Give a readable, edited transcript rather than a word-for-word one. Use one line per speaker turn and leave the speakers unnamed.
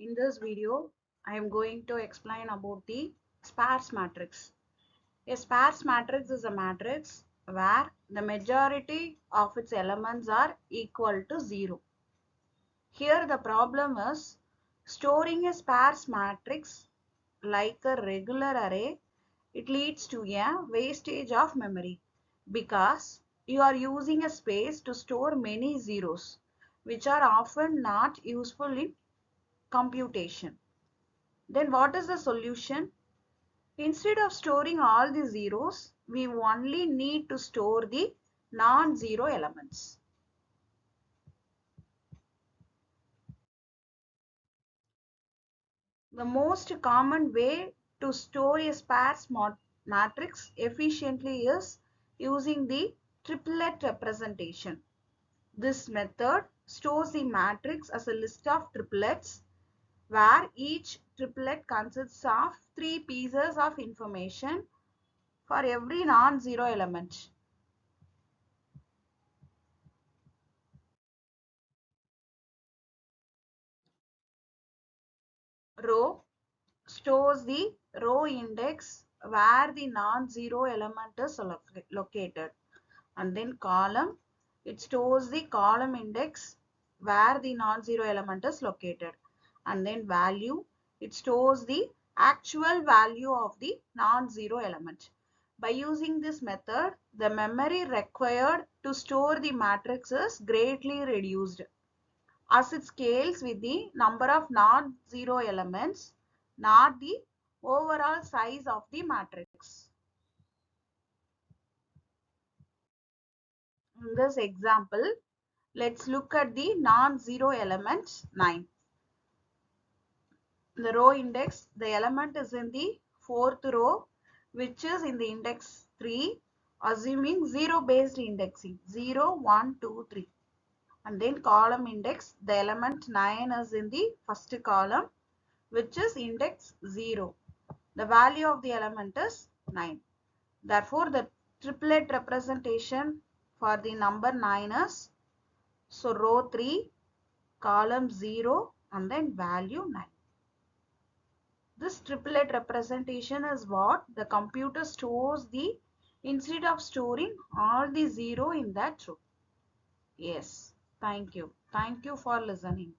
In this video, I am going to explain about the sparse matrix. A sparse matrix is a matrix where the majority of its elements are equal to 0. Here the problem is storing a sparse matrix like a regular array. It leads to a wastage of memory because you are using a space to store many zeros, which are often not useful in computation. Then what is the solution? Instead of storing all the zeros, we only need to store the non-zero elements. The most common way to store a sparse matrix efficiently is using the triplet representation. This method stores the matrix as a list of triplets where each triplet consists of 3 pieces of information for every non-zero element. Row stores the row index where the non-zero element is located, and then column, it stores the column index where the non-zero element is located, and then value, it stores the actual value of the non-zero element. By using this method, the memory required to store the matrix is greatly reduced as it scales with the number of non-zero elements, not the overall size of the matrix. In this example, let's look at the non-zero element 9. The row index, the element is in the 4th row, which is in the index 3, assuming 0 based indexing 0, 1, 2, 3. And then column index, the element 9 is in the first column, which is index 0. The value of the element is 9. Therefore, the triplet representation for the number 9 is, so row 3, column 0, and then value 9. This triplet representation is what the computer stores the, instead of storing all the 0 in that row. Yes, thank you. Thank you for listening.